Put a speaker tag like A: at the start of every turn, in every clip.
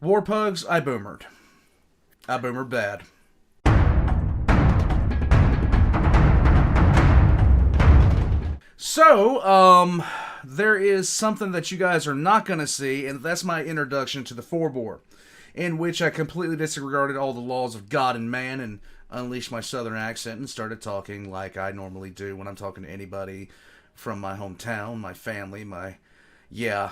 A: War Pugs, I boomered. I boomered bad. So, there is something that you guys are not going to see, and that's my introduction to the 4-bore, in which I completely disregarded all the laws of God and man and unleashed my southern accent and started talking like I normally do when I'm talking to anybody from my hometown, my family, yeah.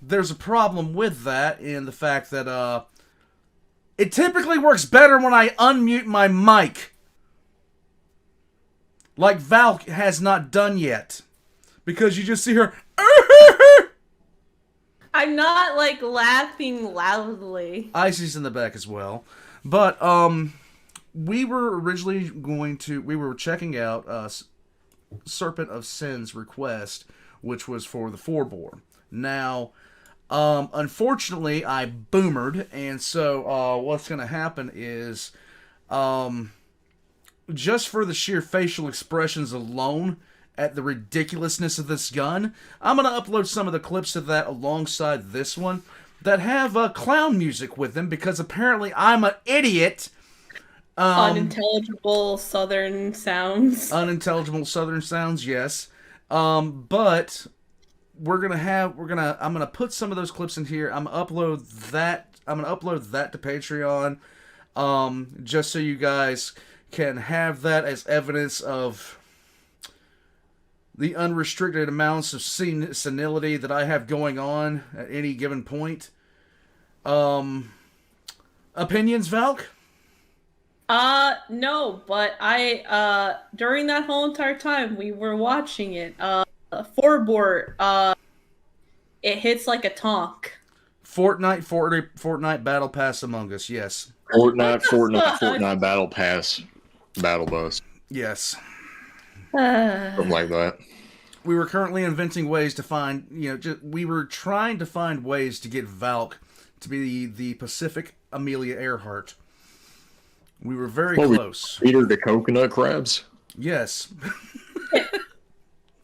A: There's a problem with that in the fact that, it typically works better when I unmute my mic. Like Val has not done yet. Because you just see her...
B: I'm not, laughing loudly.
A: Icy's in the back as well. But, we were originally we were checking out, Serpent of Sin's request, which was for the 4-bore. Now, unfortunately, I boomered, and so, what's gonna happen is, just for the sheer facial expressions alone, at the ridiculousness of this gun, I'm going to upload some of the clips of that alongside this one that have clown music with them because apparently I'm an idiot.
B: Unintelligible southern sounds.
A: Unintelligible southern sounds, yes. But I'm gonna put some of those clips in here. I'm gonna upload that to Patreon. Just so you guys can have that as evidence of the unrestricted amounts of senility that I have going on at any given point. Opinions, Valk?
B: No, but during that whole entire time we were watching it, 4-bore, it hits like a tonk.
A: Fortnite Battle Pass Among Us, yes.
C: Fortnite Battle Pass, Battle Bus.
A: Yes.
C: Something like that.
A: We were currently inventing ways to find, we were trying to find ways to get Valk to be the Pacific Amelia Earhart. We were very close.
C: Peter the coconut crabs?
A: Yes.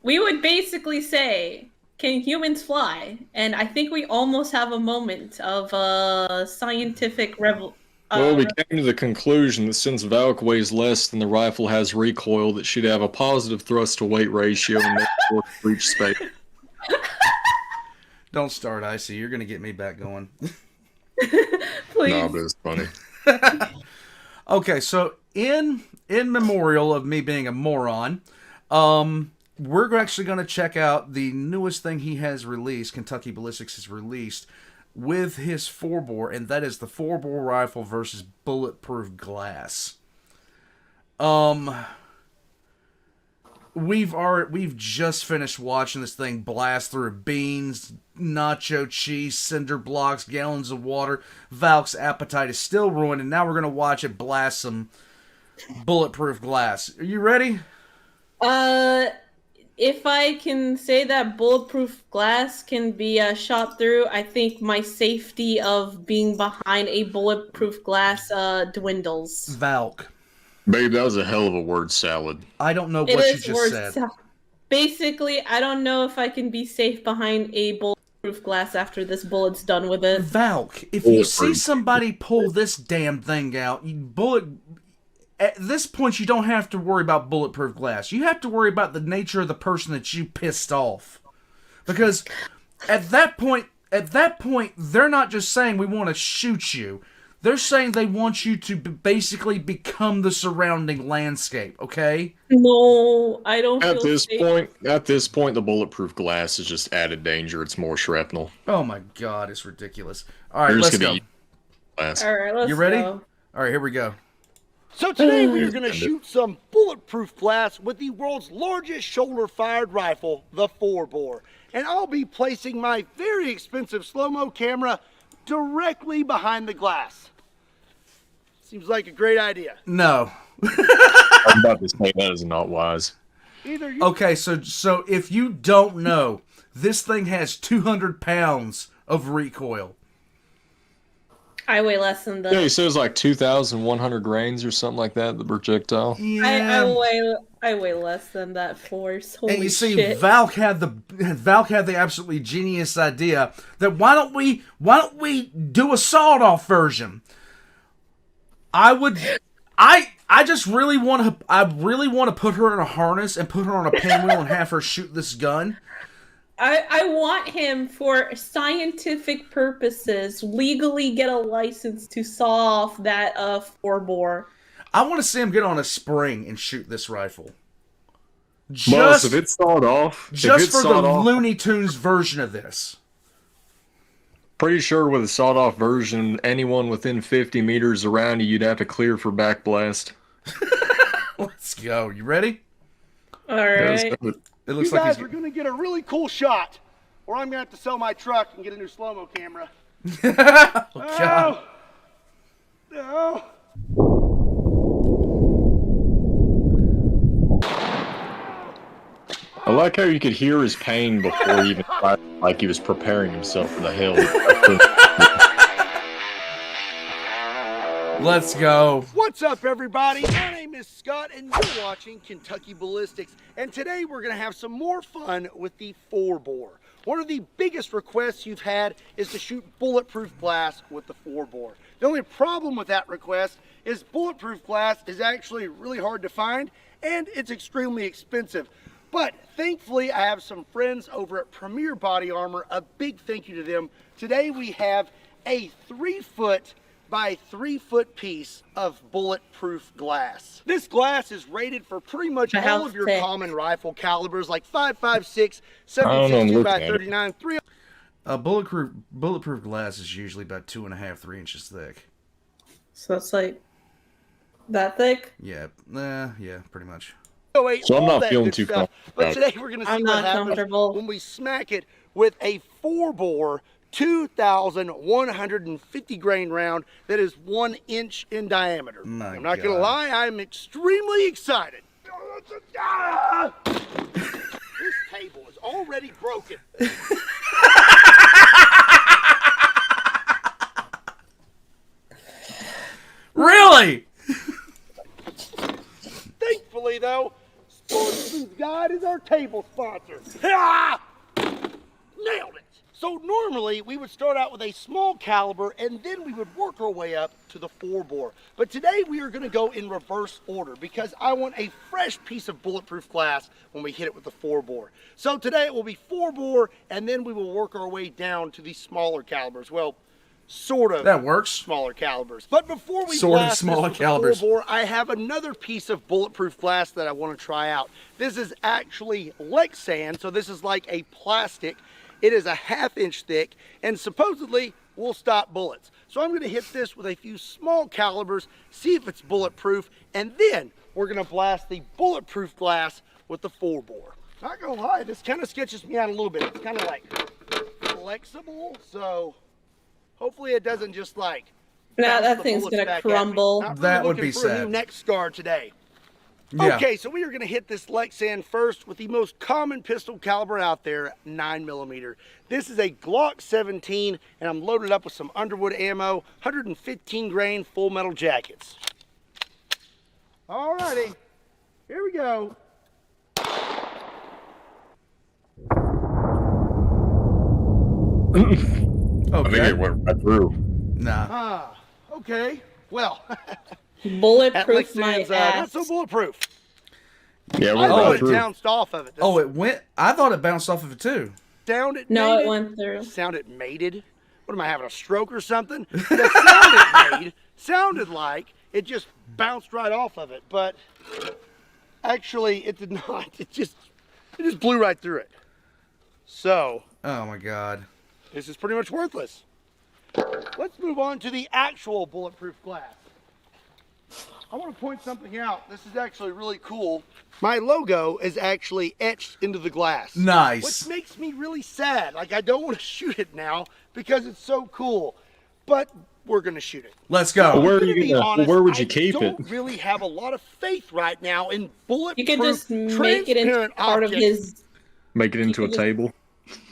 B: We would basically say, can humans fly? And I think we almost have a moment of scientific revel.
C: Well, we came to the conclusion that since Valk weighs less than the rifle has recoil, that she'd have a positive thrust-to-weight ratio and make it work for each space.
A: Don't start, Icy. You're going to get me back going.
B: Please.
C: No, but it's funny.
A: Okay, so in memorial of me being a moron, we're actually going to check out the newest thing he has released, Kentucky Ballistics has released, with his 4-bore, and that is the 4-bore rifle versus bulletproof glass. We've just finished watching this thing blast through beans, nacho cheese, cinder blocks, gallons of water. Valk's appetite is still ruined, and now we're gonna watch it blast some bulletproof glass. Are you ready?
B: If I can say that bulletproof glass can be shot through, I think my safety of being behind a bulletproof glass dwindles.
A: Valk.
C: Babe, that was a hell of a word salad.
A: I don't know what you just said.
B: Basically, I don't know if I can be safe behind a bulletproof glass after this bullet's done with it.
A: Valk, if you see somebody pull this damn thing out, at this point, you don't have to worry about bulletproof glass. You have to worry about the nature of the person that you pissed off. Because at that point, they're not just saying we want to shoot you. They're saying they want you to basically become the surrounding landscape, okay?
B: No, I don't
C: At
B: feel
C: this
B: safe.
C: point, the bulletproof glass is just added danger. It's more shrapnel.
A: Oh my god, it's ridiculous. Alright, let's go.
B: Alright, let's
A: You ready?
B: go.
A: Alright, here we go.
D: So today we are going to shoot some bulletproof glass with the world's largest shoulder-fired rifle, the 4-bore. And I'll be placing my very expensive slow-mo camera directly behind the glass. Seems like a great idea.
A: No.
C: I'm about to say that is not wise.
A: Okay, so if you don't know, this thing has 200 pounds of recoil.
B: I weigh less than that.
C: Yeah, he says like 2,100 grains or something like that, the projectile.
A: Yeah.
B: I weigh less than that force. Holy
A: And you see,
B: shit.
A: Valk had the absolutely genius idea that why don't we do a sawed-off version? I just really want to put her in a harness and put her on a pinwheel and have her shoot this gun.
B: I want him for scientific purposes, legally get a license to saw off that 4-bore.
A: I want to see him get on a spring and shoot this rifle.
C: Boss, if it's sawed off,
A: Just for the Looney Tunes version of this.
C: Pretty sure with a sawed-off version, anyone within 50 meters around you, you'd have to clear for backblast.
A: Let's go. You ready?
B: All right.
A: It looks
D: You
A: like
D: guys are going to get a really cool shot, or I'm going to have to sell my truck and get a new slow-mo camera.
A: Oh, God.
D: No.
C: I like how you could hear his pain before he even tried, like he was preparing himself for the hill.
A: Let's go.
D: What's up, everybody? My name is Scott, and you're watching Kentucky Ballistics. And today we're going to have some more fun with the 4-bore. One of the biggest requests you've had is to shoot bulletproof glass with the 4-bore. The only problem with that request is bulletproof glass is actually really hard to find, and it's extremely expensive. But thankfully, I have some friends over at Premier Body Armor. A big thank you to them. Today we have a 3-foot by 3-foot piece of bulletproof glass. This glass is rated for pretty much all of your common rifle calibers, like 5.56, 7.62 by 39, 3.
A: Bulletproof glass is usually about 2.5, 3 inches thick.
B: So that's like that thick?
A: Yeah, yeah, pretty much.
C: So I'm not feeling too comfortable.
D: But today we're going to see what happens when we smack it with a 4-bore 2,150 grain round that is 1 inch in diameter. I'm not going to lie, I'm extremely excited. This table is already broken.
A: Really?
D: Thankfully, though, Sportsman's Guide is our table sponsor. Nailed it. So normally we would start out with a small caliber and then we would work our way up to the 4-bore. But today we are going to go in reverse order because I want a fresh piece of bulletproof glass when we hit it with the 4-bore. So today it will be 4-bore and then we will work our way down to the smaller calibers. Well, sort of.
A: That works.
D: Smaller calibers. But before we
A: sort
D: blast
A: of smaller
D: this
A: calibers.
D: 4-bore, I have another piece of bulletproof glass that I want to try out. This is actually lexan, so this is like a plastic. It is a 1/2 inch thick and supposedly will stop bullets. So I'm going to hit this with a few small calibers, see if it's bulletproof, and then we're going to blast the bulletproof glass with the 4-bore. Not going to lie, this kind of sketches me out a little bit. It's kind of like flexible, so hopefully it doesn't just like
B: that thing's going to crumble.
D: Not really
A: that would
D: looking
A: be
D: for a
A: sad.
D: new neck scar today.
A: Yeah.
D: Okay, so we are going to hit this lexan first with the most common pistol caliber out there, 9mm. This is a Glock 17, and I'm loaded up with some Underwood ammo, 115 grain full metal jackets. Alrighty, here we go.
C: I think it went right through.
A: Nah.
D: Okay, well,
B: Bulletproof my
D: not
B: ass.
D: so bulletproof.
C: Yeah, we
D: I thought
C: right
D: it
C: through.
D: bounced off of it.
A: Oh, it went. I thought it bounced off of it too.
D: Sounded
B: No,
D: mated?
B: it went through.
D: Sounded mated? What am I, having a stroke or something? The sound it made sounded like it just bounced right off of it, but actually it did not. It just blew right through it. So,
A: Oh my God.
D: this is pretty much worthless. Let's move on to the actual bulletproof glass. I want to point something out. This is actually really cool. My logo is actually etched into the glass.
A: Nice.
D: Which makes me really sad. Like, I don't want to shoot it now because it's so cool. But we're going to shoot it.
A: Let's go.
C: Where are
D: To
C: you
D: be
C: gonna-
D: honest,
C: where would you
D: I
C: keep it?
D: don't really have a lot of faith right now in bulletproof,
B: You could just make it into
D: transparent
B: part of
D: objects.
B: his,
C: Make it into a table.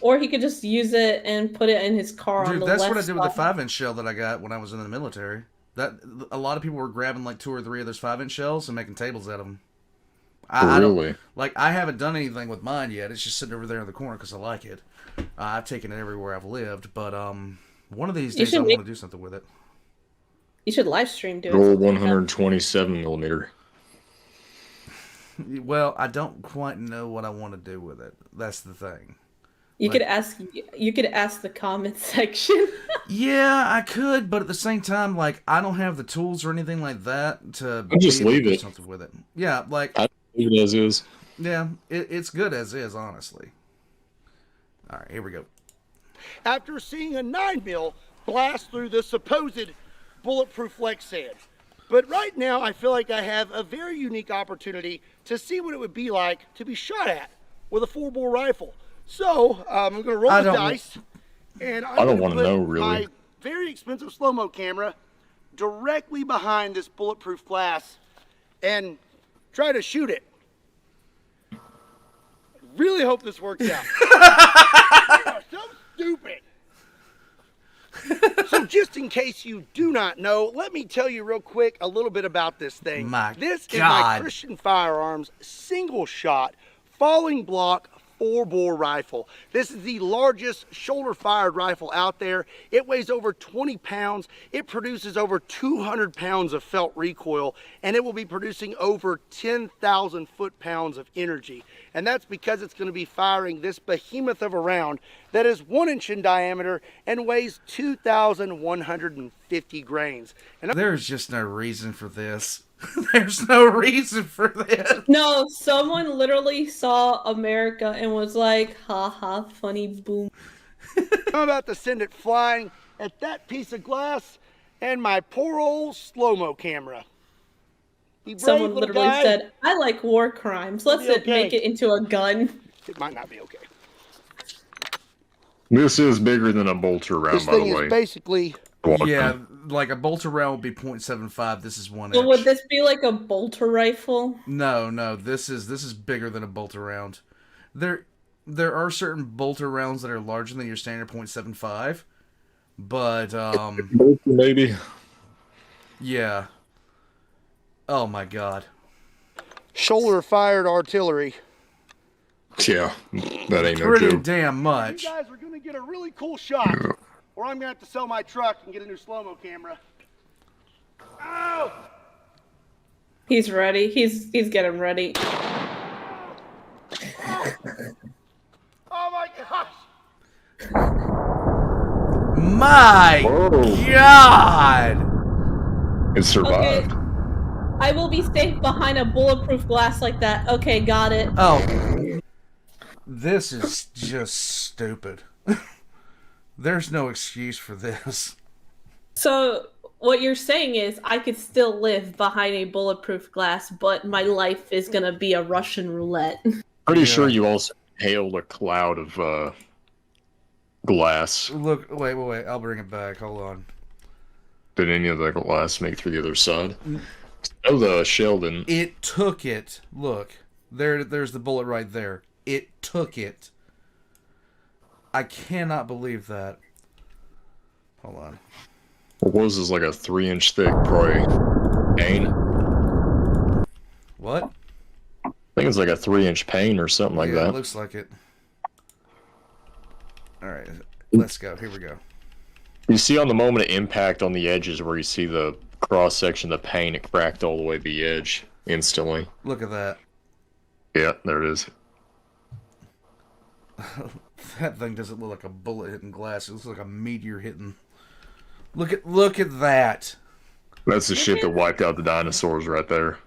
B: or he could just use it and put it in his car on
A: Dude,
B: the
A: that's
B: left
A: what I did with the
B: side.
A: 5-inch shell that I got when I was in the military. That a lot of people were grabbing like 2 or 3 of those 5-inch shells and making tables out of them. I don't
C: Really?
A: like. I haven't done anything with mine yet. It's just sitting over there in the corner because I like it. I've taken it everywhere I've lived, but one of these days I want to do something with it.
B: You should live stream do it.
C: Roll 127 millimeter.
A: Well, I don't quite know what I want to do with it. That's the thing.
B: You could ask the comment section.
A: Yeah, I could, but at the same time, like, I don't have the tools or anything like that to
C: just
A: be able to
C: leave
A: do
C: it.
A: something with it. Yeah, like,
C: I leave it as is.
A: yeah, it's good as is, honestly. All right, here we go.
D: After seeing a 9mm blast through the supposed bulletproof lexan. But right now, I feel like I have a very unique opportunity to see what it would be like to be shot at with a 4-bore rifle. So, I'm going to roll the dice, and I
C: don't want to know, really.
D: My very expensive slow-mo camera directly behind this bulletproof glass and try to shoot it. I really hope this works out. You are so stupid. So just in case you do not know, let me tell you real quick a little bit about this thing. This is my Christian Firearms single shot falling block 4-bore rifle. This is the largest shoulder fired rifle out there. It weighs over 20 pounds. It produces over 200 pounds of felt recoil, and it will be producing over 10,000 foot-pounds of energy. And that's because it's going to be firing this behemoth of a round that is 1 inch in diameter and weighs 2,150 grains. And
A: there's just no reason for this. There's no reason for this.
B: No, someone literally saw America and was like, haha, funny, boom.
D: I'm about to send it flying at that piece of glass and my poor old slow-mo camera.
B: Someone literally said, I like war crimes. Let's make it into a gun.
D: It might not be okay.
C: This is bigger than a bolter round, by the way.
D: This thing is basically...
A: Yeah, like a bolter round would be .75. This is 1 inch.
B: So would this be like a bolter rifle?
A: No. This is bigger than a bolter round. There are certain bolter rounds that are larger than your standard .75, but
C: maybe.
A: Yeah. Oh my god.
D: Shoulder fired artillery.
C: Yeah, that ain't no
A: pretty
C: joke.
A: damn much.
D: You guys are gonna get a really cool shot. Or I'm gonna have to sell my truck and get a new slow-mo camera. Ow!
B: He's ready. He's getting ready.
D: Oh my gosh!
A: My god!
C: It survived.
B: Okay. I will be safe behind a bulletproof glass like that. Okay, got it.
A: Oh. This is just stupid. There's no excuse for this.
B: So, what you're saying is I could still live behind a bulletproof glass, but my life is gonna be a Russian roulette.
C: Pretty sure you also hailed a cloud of glass.
A: Look, wait, I'll bring it back. Hold on.
C: Did any of the glass make through the other side? Oh, the shell didn't.
A: It took it. Look, there's the bullet right there. It took it. I cannot believe that. Hold on.
C: What was this, like a 3-inch thick, probably pane?
A: What?
C: I think it's like a 3-inch pane or something like that.
A: It looks like it. Alright, let's go. Here we go.
C: You see on the moment of impact on the edges where you see the cross-section of the pane, it cracked all the way to the edge instantly.
A: Look at that.
C: Yeah, there it is.
A: That thing doesn't look like a bullet hitting glass. It looks like a meteor hitting. Look at that.
C: That's the shit that wiped out the dinosaurs right there.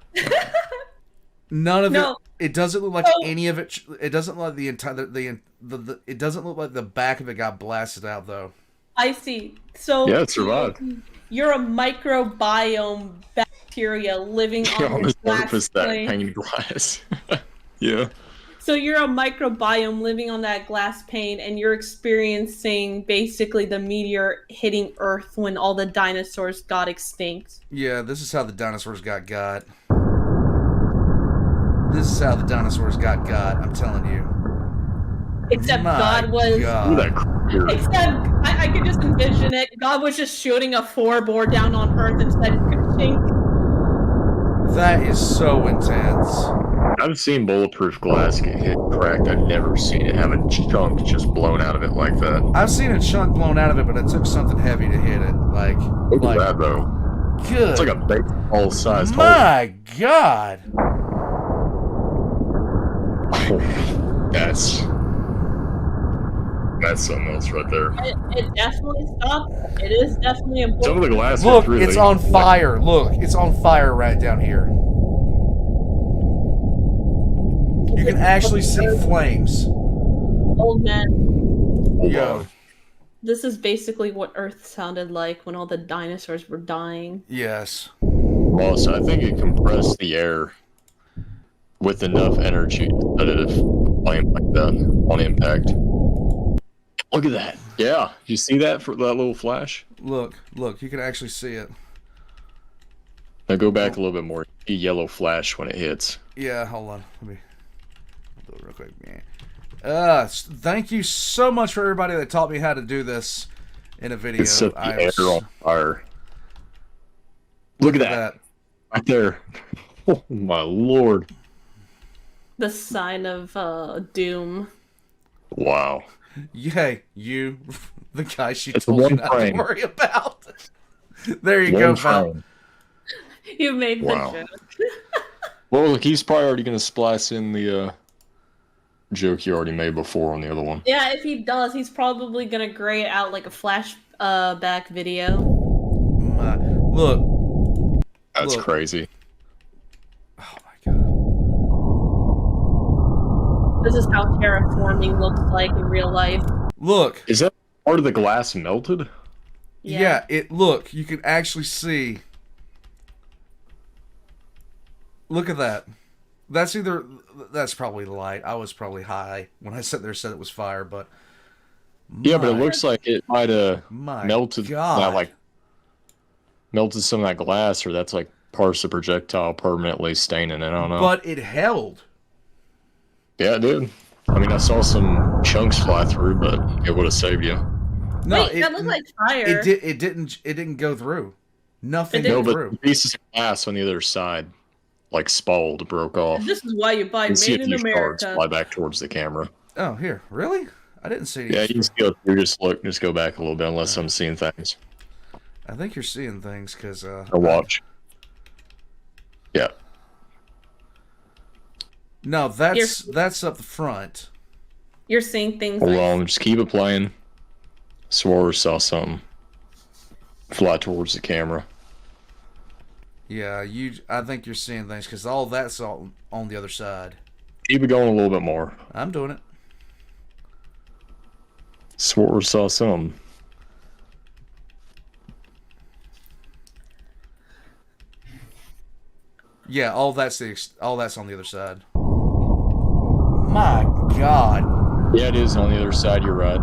A: None of it. It doesn't look like any of it. It doesn't look like the entire it doesn't look like the back of it got blasted out though.
B: I see. So
C: yeah, it survived.
B: You're a microbiome bacteria living on this glass plane.
C: Pane glass. Yeah.
B: So you're a microbiome living on that glass pane, and you're experiencing basically the meteor hitting Earth when all the dinosaurs got extinct.
A: Yeah, this is how the dinosaurs got. This is how the dinosaurs got. I'm telling you.
B: Except God was. Except I could just envision it. God was just shooting a 4-bore down on Earth and said, "Chink."
A: That is so intense.
C: I've seen bulletproof glass get hit cracked. I've never seen it have a chunk just blown out of it like that.
A: I've seen a chunk blown out of it, but it took something heavy to hit it.
C: Look at that, though.
A: Good.
C: It's like a baseball-sized hole.
A: My God.
C: That's something else right there.
B: It definitely stopped. It is definitely a
C: Some of the glass.
A: Look,
C: really,
A: it's on fire. Look, it's on fire right down here. You can actually see flames.
B: Old man.
A: Yo.
B: This is basically what Earth sounded like when all the dinosaurs were dying.
A: Yes.
C: Also, I think it compressed the air with enough energy to set it flame like that on impact. Look at that. Yeah. You see that for that little flash?
A: Look, you can actually see it.
C: Now go back a little bit more. A yellow flash when it hits.
A: Yeah, hold on. I'll do it real quick. Yeah. Thank you so much for everybody that taught me how to do this in a video.
C: It set the air on fire. Look at that. Right there. Oh my lord.
B: The sign of doom.
C: Wow.
A: Yay, you, the guy she
C: It's
A: told you
C: one
A: not to
C: frame.
A: worry about. There you go, Val.
B: You made
C: Wow.
B: the joke.
C: Well, look, he's probably already going to splice in the joke you already made before on the other one.
B: Yeah, if he does, he's probably gonna gray it out like a flashback video.
A: Look.
C: That's
A: Look.
C: crazy.
A: Oh my God.
B: This is how terraforming looks like in real life.
A: Look.
C: Is that part of the glass melted?
A: Yeah, look, you can actually see. Look at that. That's probably light. I was probably high when I sat there and said it was fire, but
C: Yeah, but it looks like it might have
A: my
C: melted
A: God.
C: that, like melted some of that glass, or that's like parts of the projectile permanently staining it. I don't know.
A: But it held.
C: Yeah, it did. I mean, I saw some chunks fly through, but it would have saved you.
A: No,
B: Wait, that looked like fire.
A: It didn't go through. Nothing
B: It
C: No,
A: went
C: but
A: through.
C: the pieces of glass on the other side, like spalled, broke off.
B: This is why you buy
C: You can see a
B: Made in
C: few shards
B: America.
C: fly back towards the camera.
A: Oh, here, really? I didn't see any.
C: Yeah, you can go through. Just go back a little bit, unless I'm seeing things.
A: I think you're seeing things because
C: Or watch. Yeah.
A: No, that's up the front.
B: You're seeing things
C: Hold
B: like
C: on, just keep it playing. Swore saw something fly towards the camera.
A: Yeah, I think you're seeing things because all that's all on the other side.
C: Keep it going a little bit more.
A: I'm doing it.
C: Swore saw something.
A: Yeah, all that's on the other side. My God.
C: Yeah, it is on the other side. You're right.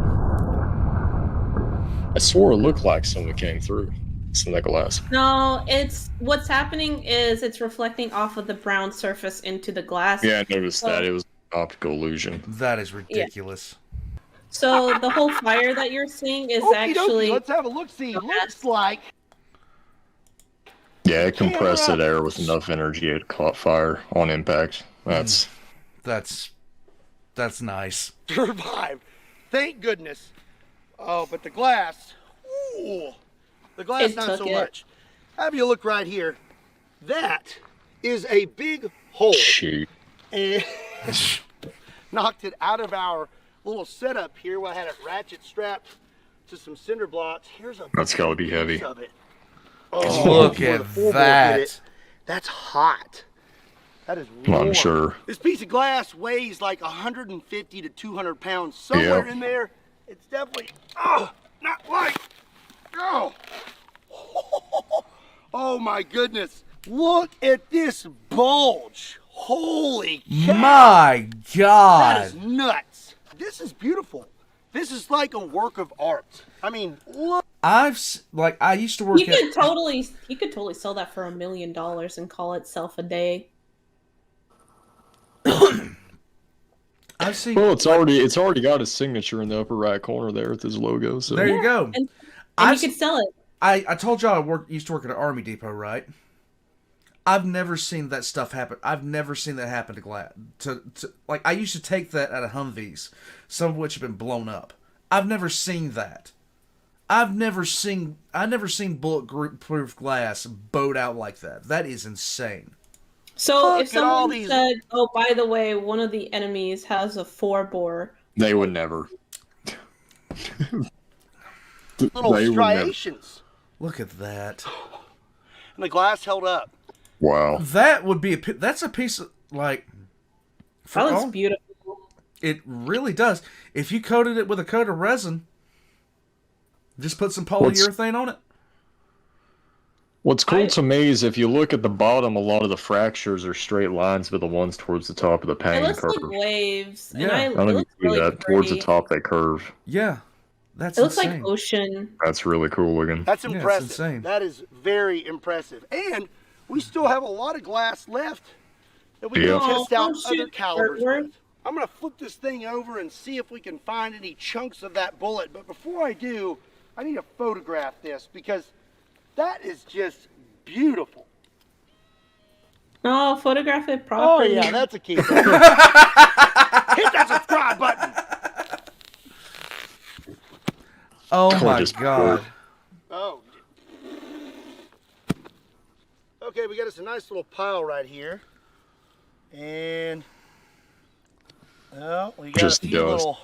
C: I swore it looked like something came through. Some of that glass.
B: No, it's what's happening is it's reflecting off of the brown surface into the glass.
C: Yeah, I noticed that. It was an optical illusion.
A: That is ridiculous.
B: So the whole fire that you're seeing is
D: Okie
B: actually
D: dokie, let's have a look-see. Looks like
C: Yeah, it compressed that air with enough energy it caught fire on impact. That's
A: That's nice.
D: survived. Thank goodness. Oh, but the glass. Ooh. The glass
B: It
D: not
B: took
D: so
B: it.
D: much. Have you look right here. That is a big hole.
C: shoot.
D: And knocked it out of our little setup here where I had it ratchet strapped to some cinder blocks. Here's a
C: That's gotta be heavy.
D: piece of it.
A: Look
D: where
A: at
D: the four-bolt hit
A: that.
D: it. That's hot. That is
C: I'm
D: warm.
C: sure.
D: This piece of glass weighs like 150 to 200 pounds. Somewhere
C: Yeah.
D: in there, it's definitely, not like, oh. Oh my goodness. Look at this bulge. Holy cow.
A: My
D: That
A: God.
D: is nuts. This is beautiful. This is like a work of art. I mean, look.
A: I used to work
B: you
A: at.
B: could totally sell that for $1 million and call itself a day.
A: I've seen.
C: Well, it's already got his signature in the upper right corner there with his logo. So
A: There you go.
B: And you
A: I've
B: could sell it.
A: I told y'all I used to work at an Army depot, right? I've never seen that stuff happen. I've never seen that happen to glass. Like, I used to take that out of Humvees, some of which have been blown up. I've never seen that. I've never seen bulletproof glass bowed out like that. That is insane.
B: So if
D: Look at all
B: someone
D: these-
B: said, "Oh, by the way, one of the enemies has a 4-bore,"
C: They would never.
D: Little
C: They would never.
D: striations.
A: Look at that.
D: And the glass held up.
C: Wow.
A: That would be that's a piece of, like, for
B: that looks
A: all-
B: beautiful.
A: It really does. If you coated it with a coat of resin, just put some polyurethane on it.
C: What's cool to me is if you look at the bottom, a lot of the fractures are straight lines, but the ones towards the top of the
B: It
C: pane
B: looks
C: curve.
B: like waves.
A: Yeah.
B: And
C: I
B: it
C: don't even
B: looks
C: see
B: really
C: that. Towards the
B: pretty.
C: top, they curve.
A: Yeah, that's
B: It looks
A: insane.
B: like ocean.
C: That's really cool looking.
D: That's
A: Yeah, it's
D: impressive.
A: insane.
D: That is very impressive. And we still have a lot of glass left that we
C: Yeah.
D: can test out
B: Oh, shoot,
D: other calibers
B: Word.
D: with. I'm going to flip this thing over and see if we can find any chunks of that bullet. But before I do, I need to photograph this because that is just beautiful.
B: Oh, photograph it
D: Oh,
B: properly.
D: yeah, that's a key. Hit that subscribe button.
A: Oh my
C: Gorgeous.
A: god.
D: Oh. Okay, we got us a nice little pile right here. And oh, we got
C: Just
D: a few
C: dust.
D: little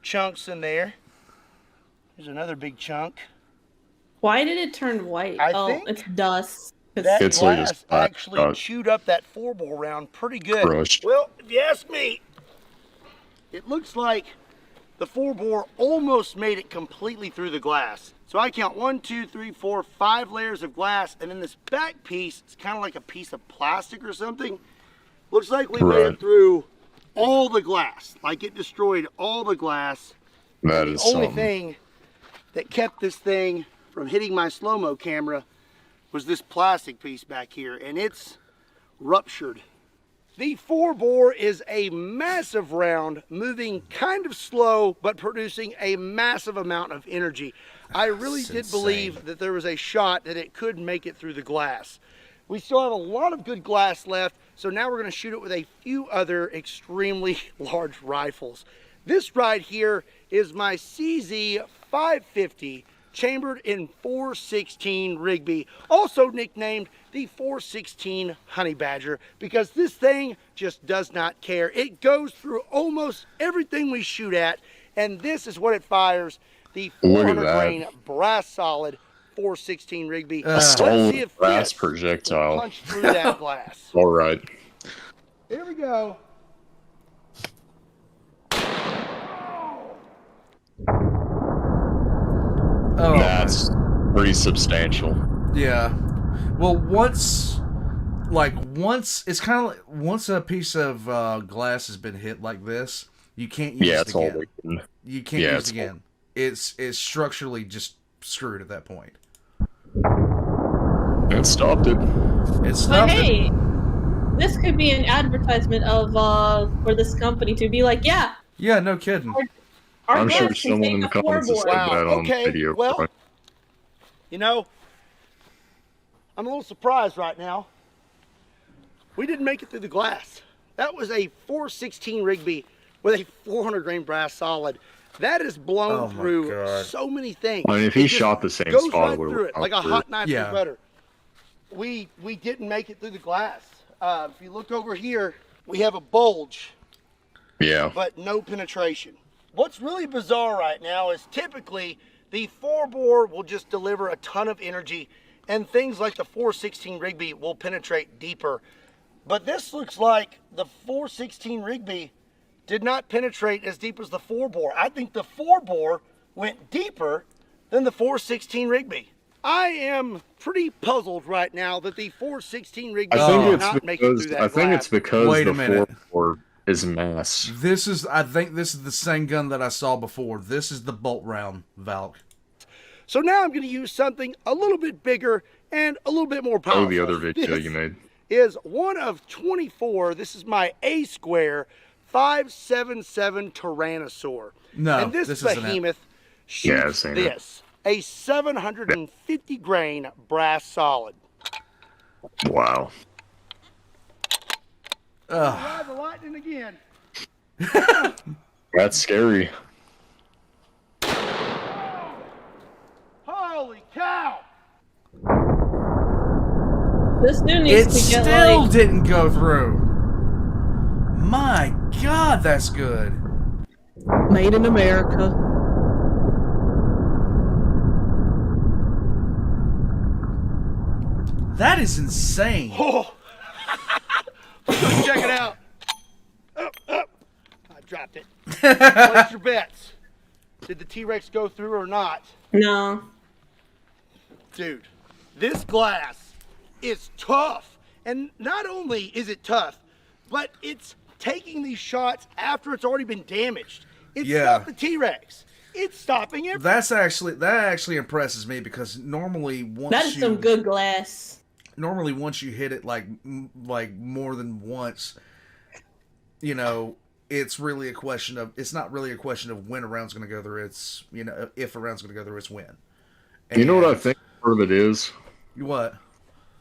D: chunks in there. There's another big chunk.
B: Why did it turn white?
D: I think
B: it's dust.
D: That
C: It's like a
D: glass
C: spot
D: actually
C: dust.
D: chewed up that 4-bore round pretty good.
C: Crushed.
D: Well, if you ask me, it looks like the 4-bore almost made it completely through the glass. So I count 1, 2, 3, 4, 5 layers of glass, and then this back piece, it's kind of like a piece of plastic or something. Looks like we made
C: Right.
D: it through all the glass. Like it destroyed all the glass.
C: That
D: The
C: is
D: only
C: something.
D: thing that kept this thing from hitting my slow-mo camera was this plastic piece back here, and it's ruptured. The 4-bore is a massive round, moving kind of slow, but producing a massive amount of energy. I really
A: That's
D: did
A: insane.
D: believe that there was a shot that it could make it through the glass. We still have a lot of good glass left, so now we're going to shoot it with a few other extremely large rifles. This right here is my CZ 550, chambered in 416 Rigby, also nicknamed the 416 Honey Badger, because this thing just does not care. It goes through almost everything we shoot at, and this is what it fires, the
C: Look at
D: 400
C: that.
D: grain brass solid 416 Rigby.
A: A
D: Let's
C: solid
D: see if
C: brass
D: this
C: projectile.
D: will punch through that glass.
C: All right.
D: Here we go.
A: Oh,
C: That's pretty substantial.
A: yeah. Well, once it's kind of like once a piece of glass has been hit like this, you can't use
C: Yeah,
A: it
C: it's all
A: again.
C: we can.
A: You can't
C: Yeah,
A: use
C: it's
A: it again. It's structurally just screwed at that point.
C: It stopped it.
A: It
B: But
A: stopped
B: hey, this could be an advertisement of for this company to be like, yeah,
A: Yeah, no kidding.
B: our
C: I'm sure
B: glass can
C: someone
B: take
C: in the
B: a
C: comments has
B: 4-bore.
C: said that on
D: okay,
C: video.
D: well-
C: right?
D: You know, I'm a little surprised right now. We didn't make it through the glass. That was a 416 Rigby with a 400 grain brass solid. That has blown
A: Oh my
D: through
A: God.
D: so many things.
C: I mean, if he
D: It just
C: shot the same
D: goes
C: spot,
D: right
C: it would've
D: through it,
C: gone
D: like a
C: through.
D: hot knife
A: Yeah.
D: through butter. We didn't make it through the glass. If you look over here, we have a bulge,
C: Yeah.
D: but no penetration. What's really bizarre right now is typically the 4-bore will just deliver a ton of energy, and things like the 416 Rigby will penetrate deeper. But this looks like the 416 Rigby did not penetrate as deep as the 4-bore. I think the 4-bore went deeper than the 416 Rigby. I am pretty puzzled right now that the 416 Rigby
C: I
D: did
C: think it's
D: not make it
C: because
D: through that
C: I think
D: glass.
C: it's because
A: Wait a
C: the
A: minute.
C: 4-bore is mass.
A: I think this is the same gun that I saw before. This is the bolt round, Valk.
D: So now I'm going to use something a little bit bigger and a little bit more powerful.
C: Oh, the other video
D: This
C: you made.
D: is one of 24. This is my A-square 577 Tyrannosaur.
A: No,
D: and this
A: this isn't it.
D: behemoth
C: Yeah, I've
D: shoots
C: seen it.
D: this, a 750 grain brass solid.
C: Wow.
D: Ride the lightning again.
C: That's scary.
D: Holy cow!
B: This dude
A: It
B: needs to get
A: still
B: like.
A: didn't go through. My God, that's good.
B: Made in America.
A: That is insane.
D: Oh. Let's check it out. I dropped it. Place your bets. Did the T-Rex go through or not?
B: No.
D: Dude, this glass is tough. And not only is it tough, but it's taking these shots after it's already been damaged. It's not the T-Rex. It's stopping everything.
A: That actually impresses me because normally
B: That is some good glass.
A: Normally once you hit it like more than once, you know, it's not really a question of when a round's going to go through. It's, you know, if a round's going to go through, it's when. And
C: you know what I think part of it is?
A: What?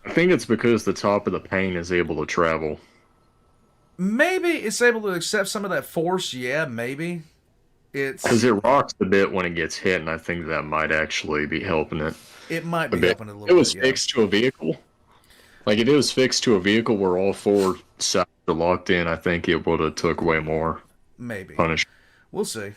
C: I think it's because the top of the pane is able to travel.
A: Maybe it's able to accept some of that force. Yeah, maybe.
C: Because it rocks a bit when it gets hit, and I think that might actually be helping it.
A: It might be helping it a little bit.
C: It was fixed to a vehicle. Like, if it was fixed to a vehicle where all four sides are locked in, I think it would have took way more.
A: Maybe.
C: Punish.
A: We'll see.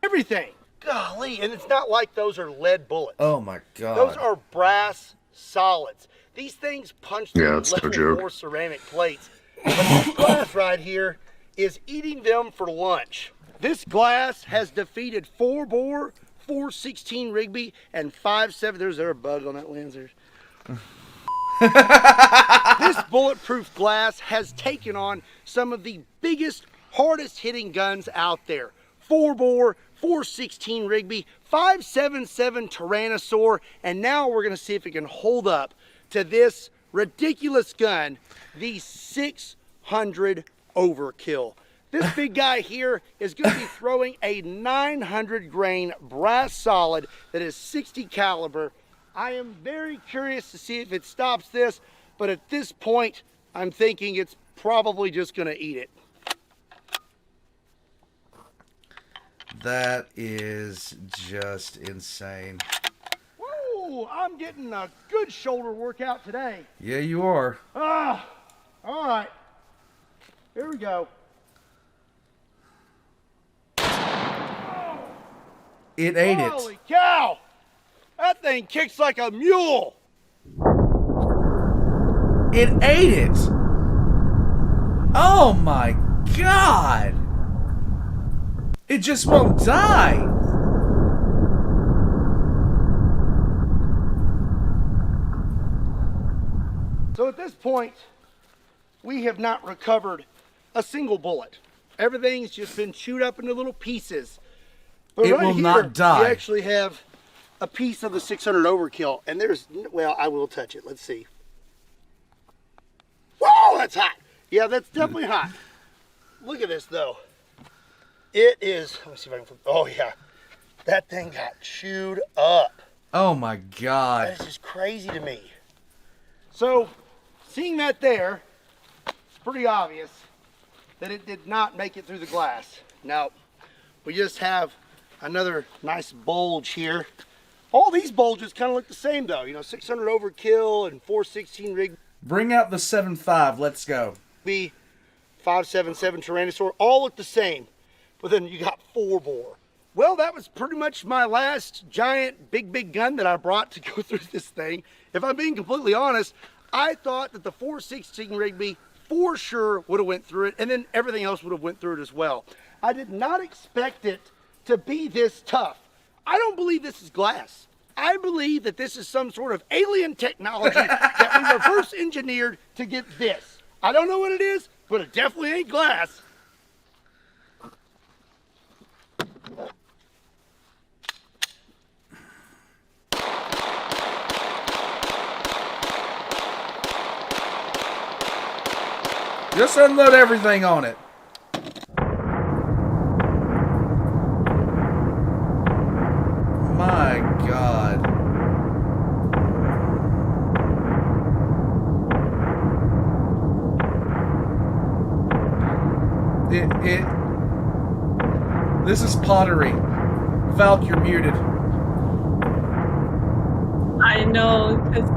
D: Everything. Golly, and it's not like those are lead bullets.
A: Oh my God.
D: Those are brass solids. These things punch through
C: it's no
D: level
C: joke.
D: 4 ceramic plates. But this glass right here is eating them for lunch. This glass has defeated 4-bore, 416 Rigby, and 5.7. There's a bug on that lens there. This bulletproof glass has taken on some of the biggest, hardest hitting guns out there. 4-bore, 416 Rigby, 5.77 Tyrannosaur, and now we're going to see if it can hold up to this ridiculous gun, the 600 Overkill. This big guy here is going to be throwing a 900 grain brass solid that is 60 caliber. I am very curious to see if it stops this, but at this point, I'm thinking it's probably just going to eat it.
A: That is just insane.
D: Woo! I'm getting a good shoulder workout today.
A: Yeah, you are.
D: All right. Here we go.
A: It ate
D: Holy
A: it.
D: cow! That thing kicks like a mule.
A: It ate it. Oh my God. It just won't die.
D: So at this point, we have not recovered a single bullet. Everything's just been chewed up into little pieces. But
A: It
D: right
A: will
D: here,
A: not die.
D: we actually have a piece of the 600 Overkill. And there's, well, I will touch it. Let's see. Whoa, that's hot. Yeah, that's definitely hot. Look at this, though. It is, let me see if I can flip. Oh, yeah. That thing got chewed up.
A: Oh my God.
D: That is just crazy to me. So, seeing that there, it's pretty obvious that it did not make it through the glass. Now, we just have another nice bulge here. All these bulges kind of look the same, though. You know, 600 Overkill and 416 Rigby,
A: Bring out the 7.5. Let's go.
D: 5.77 Tyrannosaur, all look the same. But then you got 4-bore. Well, that was pretty much my last giant, big gun that I brought to go through this thing. If I'm being completely honest, I thought that the 416 Rigby for sure would have went through it, and then everything else would have went through it as well. I did not expect it to be this tough. I don't believe this is glass. I believe that this is some sort of alien technology that we reverse engineered to get this. I don't know what it is, but it definitely ain't glass.
A: Just unload everything on it. My God. This is pottery. Valk, you're muted.
B: I know, 'cause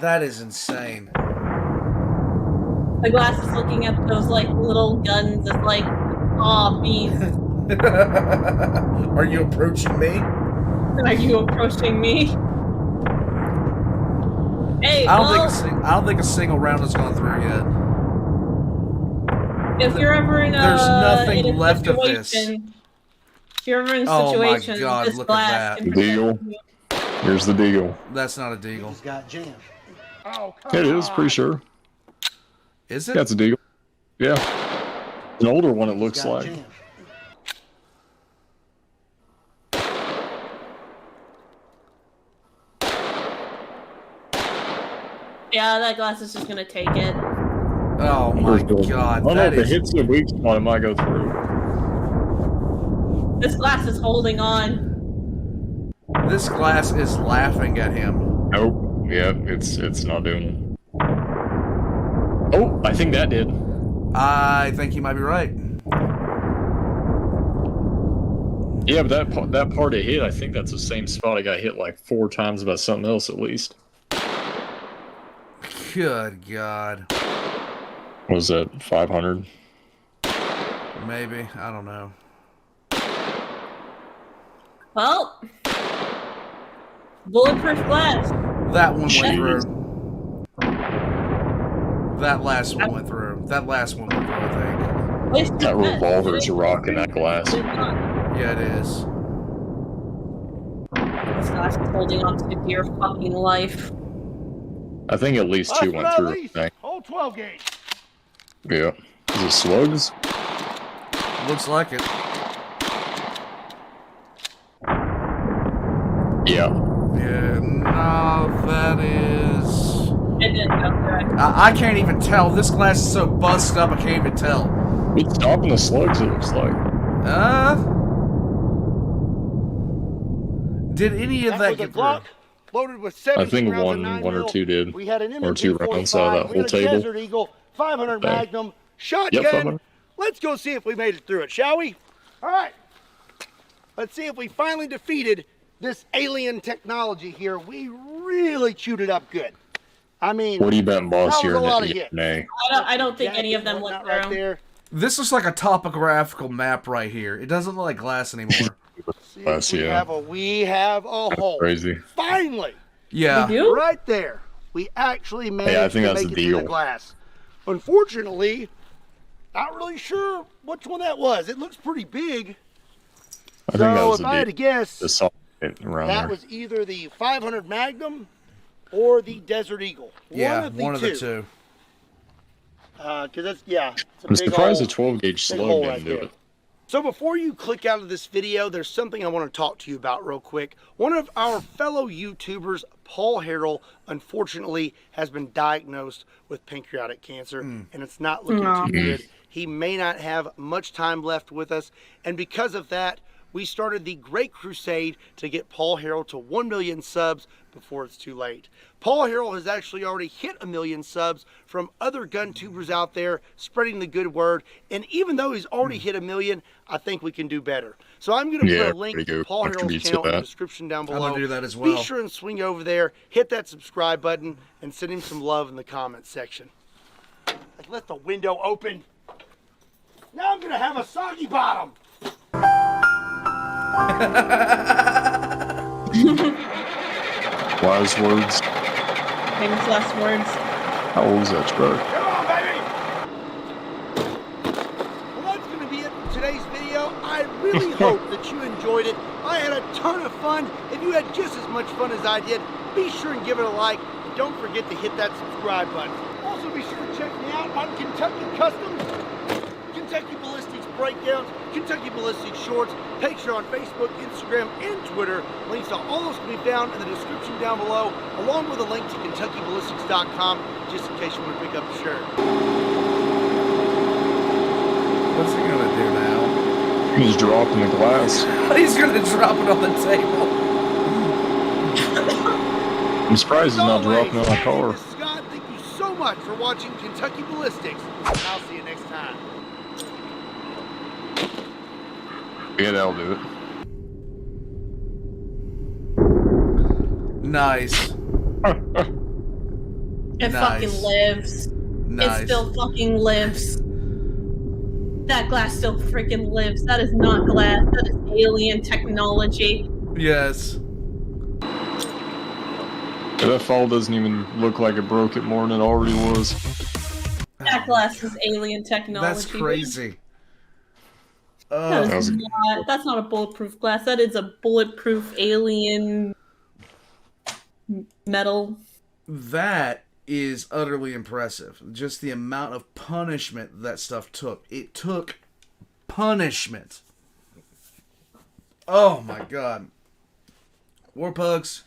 A: that is insane.
B: the glass is looking at those like little guns as like, aw, bees.
A: Are you approaching me?
B: Are you approaching me? Hey,
A: I don't think a single round has gone through yet.
B: if you're ever in a
A: There's nothing
B: in a
A: left of this.
B: situation, if you're ever in a
A: Oh my
B: situation,
A: God,
B: this
A: look at
B: glass
A: that.
B: can protect
C: Deagle.
B: you.
C: Here's the deagle.
A: That's not a deagle.
D: He's got jammed.
C: It is, pretty sure.
A: Is it?
C: Yeah, it's a deagle. Yeah. An older one, it looks like.
B: Yeah, that glass is just gonna take it.
A: Oh my God,
C: I don't know
A: that
C: if it
A: is.
C: hits the weak spot, it might go through.
B: This glass is holding on.
A: This glass is laughing at him.
C: Nope. Yeah, it's not doing it. Oh, I think that did.
A: I think you might be right.
C: Yeah, but that part it hit, I think that's the same spot I got hit like 4 times by something else at least.
A: Good God.
C: What was that, 500?
A: Maybe. I don't know.
B: Well, bulletproof glass.
A: That one went
C: Jeez.
A: through. That last one went through. That last one went through, I think.
C: That revolver's rocking that glass.
A: Yeah, it is.
B: This glass is holding on to dear fucking life.
C: I think at least 2 went through. I think.
D: Whole 12 gauge.
C: Yeah. Is it slugs?
A: Looks like it.
C: Yeah.
A: Yeah, no, that is.
B: It didn't go through.
A: I can't even tell. This glass is so busted up, I can't even tell.
C: It's stopping the slugs, it looks like.
A: Did any of that
D: was a
A: get through?
D: Glock loaded with 70
C: I think
D: rounds of
C: one or 2 did.
D: We had an
C: Or 2 rounds out of that
D: we
C: whole
D: had a
C: table.
D: Desert Eagle, 500
C: Okay.
D: Magnum, shotgun.
C: Yep, 500.
D: Let's go see if we made it through it, shall we? All right. Let's see if we finally defeated this alien technology here. We really chewed it up good. I mean,
C: What are you betting, boss?
D: that was
C: Here
D: a lot of
C: in
D: hits.
C: Nay.
B: I don't think any of them
D: Jacket
B: went
D: right
B: through.
D: there.
A: This looks like a topographical map right here. It doesn't look like glass anymore.
D: See if
C: Glass,
D: we
C: yeah.
D: have a hole.
C: Crazy.
D: Finally.
A: Yeah.
B: You do?
D: Right there. We actually managed
C: Hey, I think
D: to
C: that's
D: make
C: the
D: it through the
C: deal.
D: glass. Unfortunately, not really sure which one that was. It looks pretty big.
C: I think that
D: So
C: was
D: if
C: a
D: I had to guess,
C: Just saw it around
D: that
C: there.
D: was either the 500 Magnum or the Desert Eagle.
A: Yeah, one of the two.
D: Because that's, yeah. It's a
C: I'm
D: big
C: surprised
D: hole.
C: the 12 gauge
D: Big
C: slug
D: hole
C: didn't
D: right
C: do
D: there.
C: it.
D: So before you click out of this video, there's something I want to talk to you about real quick. One of our fellow YouTubers, Paul Harrell, unfortunately has been diagnosed with pancreatic cancer, and it's not looking too good. He may not have much time left with us, and because of that, we started the great crusade to get Paul Harrell to 1 million subs before it's too late. Paul Harrell has actually already hit 1 million subs from other gun tubers out there spreading the good word. And even though he's already hit 1 million, I think we can do better. So I'm going to
C: Yeah,
D: put a link
C: pretty
D: to
C: good.
D: Paul
C: Contribute
D: Harrell's
C: to
D: channel in the
C: that.
D: description down
A: I'm
D: below.
A: gonna do that as well.
D: Be sure and swing over there, hit that subscribe button, and send him some love in the comments section. Like, let the window open. Now I'm going to have a soggy bottom.
C: Wise words.
B: Famous last words.
C: How old is that truck?
D: Come on, baby! Well, that's going to be it for today's video. I really hope that you enjoyed it. I had a ton of fun. If you had just as much fun as I did, be sure and give it a like. And don't forget to hit that subscribe button. Also, be sure to check me out on Kentucky Customs, Kentucky Ballistics Breakdowns, Kentucky Ballistics Shorts, Patreon, Facebook, Instagram, and Twitter. Links to all those can be found in the description down below, along with a link to KentuckyBallistics.com, just in case you want to pick up the shirt.
A: What's he gonna do now?
C: He's dropping the glass.
A: He's gonna drop it on the table.
C: I'm surprised he's not
D: As always,
C: dropping on a car.
D: this is Scott, thank you so much for watching Kentucky Ballistics. I'll see you next time.
C: Yeah, that'll do it.
A: Nice.
B: It fucking lives.
A: Nice.
B: It still fucking lives. That glass still freaking lives. That is not glass. That is alien technology.
A: Yes.
C: Yeah, that fall doesn't even look like it broke it more than it already was.
B: That glass is alien technology.
A: That's crazy.
B: That's not a bulletproof glass. That is a bulletproof alien metal.
A: That is utterly impressive. Just the amount of punishment that stuff took. It took punishment. Oh my god. Warpugs.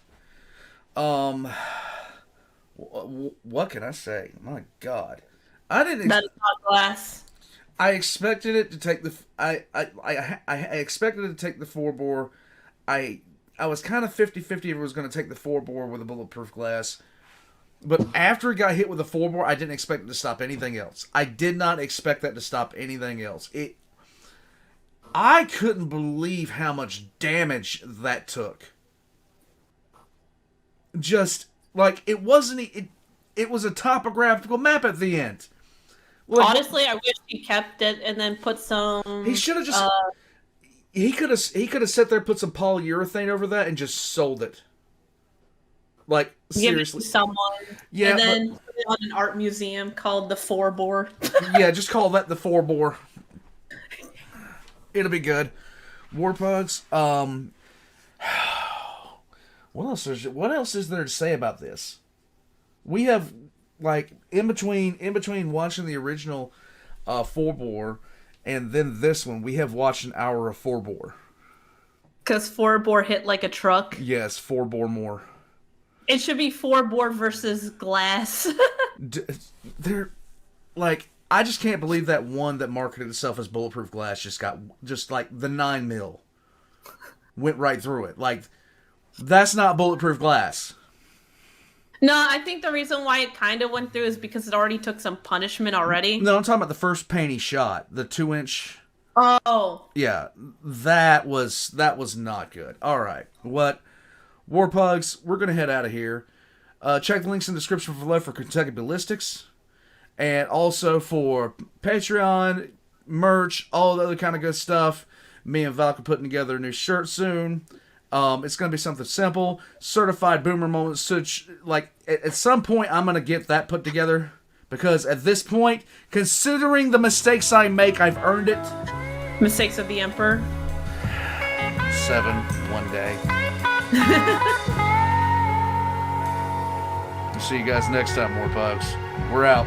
A: What can I say? My god. I didn't.
B: That is not glass.
A: I expected it to take the. I expected it to take the 4-bore. I was kind of 50-50 if it was going to take the 4-bore with a bulletproof glass. But after it got hit with a 4-bore, I didn't expect it to stop anything else. I did not expect that to stop anything else. I couldn't believe how much damage that took. Just like it wasn't. It was a topographical map at the end. Like,
B: honestly, I wish he kept it and then put some.
A: He should have just. He could have sat there, put some polyurethane over that, and just sold it. Like seriously,
B: give it to someone.
A: Yeah,
B: and then put it on an art museum called the 4-bore.
A: Yeah, just call that the 4-bore. It'll be good. Warpugs. What else is there to say about this? We have like in between watching the original 4-bore and then this one, we have watched an hour of 4-bore.
B: Because 4-bore hit like a truck.
A: Yes, 4-bore more.
B: It should be 4-bore versus glass.
A: They're like, I just can't believe that one that marketed itself as bulletproof glass just like the 9mm went right through it. Like, that's not bulletproof glass.
B: No, I think the reason why it kind of went through is because it already took some punishment already.
A: No, I'm talking about the first paint he shot, the 2-inch.
B: Oh.
A: Yeah, that was not good. All right, what? Warpugs, we're going to head out of here. Check the links in the description for Kentucky Ballistics. And also for Patreon, merch, all the other kind of good stuff. Me and Valk are putting together a new shirt soon. It's going to be something simple. Certified Boomer Moments. Such, like, at some point, I'm going to get that put together. Because at this point, considering the mistakes I make, I've earned it.
B: Mistakes of the Emperor.
A: 7 one day. See you guys next time, Warpugs. We're out.